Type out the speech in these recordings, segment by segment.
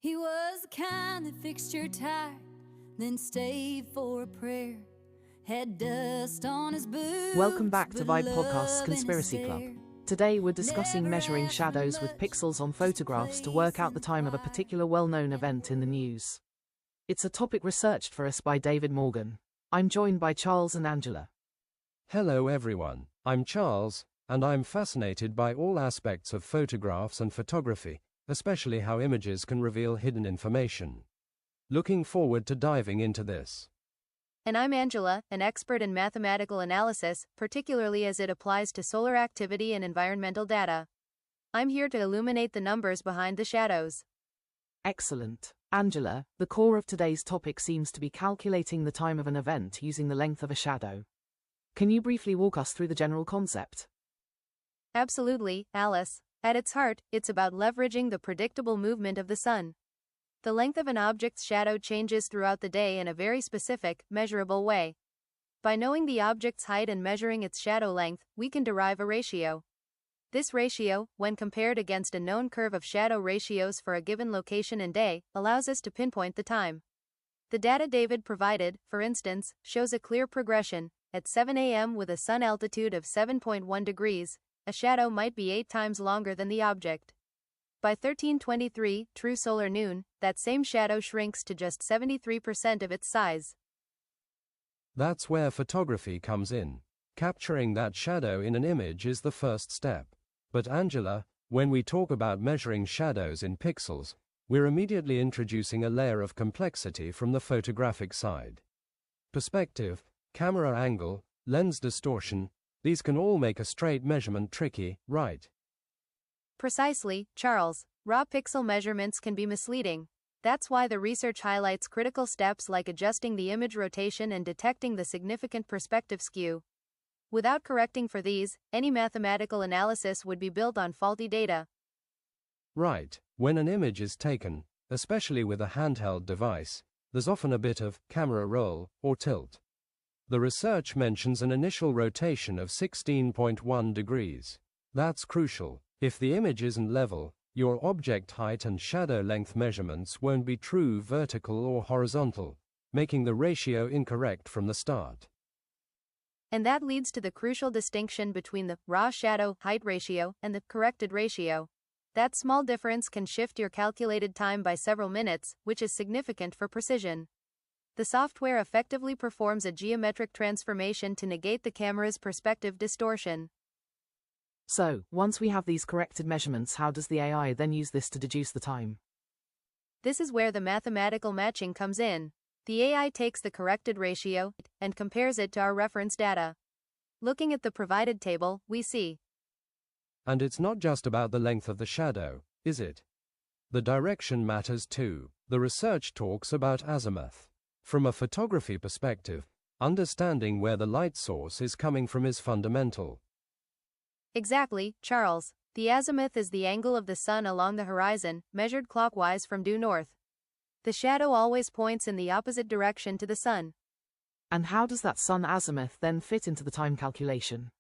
He was the kind that fixed your tire, then stayed for a prayer. Had dust on his boots. Welcome back to but Vibe Podcast's love in his Conspiracy Club. stare. Today we're discussing Never measuring asked for shadows with much, pixels on just a photographs to place work out the and time of a quiet. particular well-known event in the news. It's a topic researched for us by David Morgan. I'm joined by Charles and Angela. Hello everyone, I'm Charles, and I'm fascinated by all aspects of photographs and photography, especially how images can reveal hidden information. Looking forward to diving into this. And I'm Angela, an expert in mathematical analysis, particularly as it applies to solar activity and environmental data. I'm here to illuminate the numbers behind the shadows. Excellent. Angela, the core of today's topic seems to be calculating the time of an event using the length of a shadow. Can you briefly walk us through the general concept? Absolutely, Alice. At its heart, it's about leveraging the predictable movement of the sun. The length of an object's shadow changes throughout the day in a very specific, measurable way. By knowing the object's height and measuring its shadow length, we can derive a ratio. This ratio, when compared against a known curve of shadow ratios for a given location and day, allows us to pinpoint the time. The data David provided, for instance, shows a clear progression. At 7 a.m. with a sun altitude of 7.1 degrees, a shadow might be 8 times longer than the object. By 1323, true solar noon, that same shadow shrinks to just 73% of its size. That's where photography comes in. Capturing that shadow in an image is the first step. But Angela, when we talk about measuring shadows in pixels, we're immediately introducing a layer of complexity from the photographic side. Perspective, camera angle, lens distortion, these can all make a straight measurement tricky, right? Precisely, Charles. Raw pixel measurements can be misleading. That's why the research highlights critical steps like adjusting the image rotation and detecting the significant perspective skew. Without correcting for these, any mathematical analysis would be built on faulty data. Right. When an image is taken, especially with a handheld device, there's often a bit of camera roll or tilt. The research mentions an initial rotation of 16.1 degrees. That's crucial. If the image isn't level, your object height and shadow length measurements won't be true vertical or horizontal, making the ratio incorrect from the start. And that leads to the crucial distinction between the raw shadow height ratio and the corrected ratio. That small difference can shift your calculated time by several minutes, which is significant for precision. The software effectively performs a geometric transformation to negate the camera's perspective distortion. So, once we have these corrected measurements, how does the AI then use this to deduce the time? This is where the mathematical matching comes in. The AI takes the corrected ratio and compares it to our reference data. Looking at the provided table, we see. And it's not just about the length of the shadow, is it? The direction matters too. The research talks about azimuth. From a photography perspective, understanding where the light source is coming from is fundamental. Exactly, Charles. The azimuth is the angle of the sun along the horizon, measured clockwise from due north. The shadow always points in the opposite direction to the sun. And how does that sun azimuth then fit into the time calculation?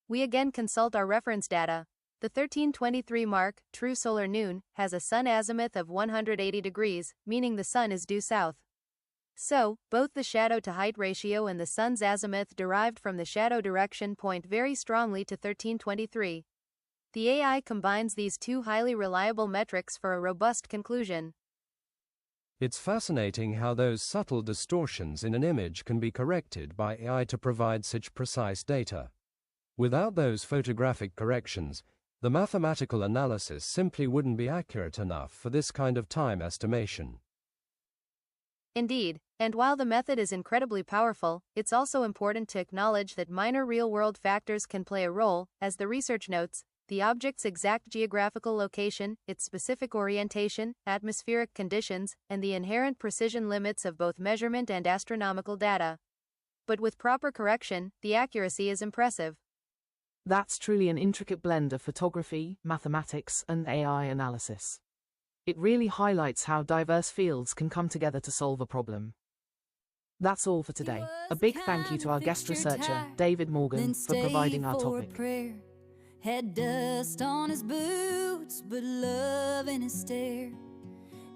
We again consult our reference data. The 1323 mark, true solar noon, has a sun azimuth of 180 degrees, meaning the sun is due south. So, both the shadow-to-height ratio and the sun's azimuth derived from the shadow direction point very strongly to 1323. The AI combines these two highly reliable metrics for a robust conclusion. It's fascinating how those subtle distortions in an image can be corrected by AI to provide such precise data. Without those photographic corrections, the mathematical analysis simply wouldn't be accurate enough for this kind of time estimation. Indeed, and while the method is incredibly powerful, it's also important to acknowledge that minor real-world factors can play a role, as the research notes. The object's exact geographical location, its specific orientation, atmospheric conditions, and the inherent precision limits of both measurement and astronomical data. But with proper correction, the accuracy is impressive. That's truly an intricate blend of photography, mathematics, and AI analysis. It really highlights how diverse fields can come together to solve a problem. That's all for today. A big thank you to our guest researcher, David Morgan, for providing our topic. Had dust on his boots, but love in his stare.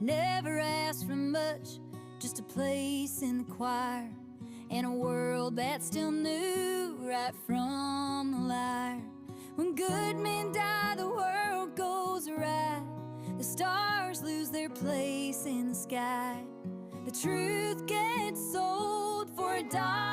Never asked for much, just a place in the choir, and a world that still knew right from the liar. When good men die, the world goes awry. The stars lose their place in the sky. The truth gets sold for $1.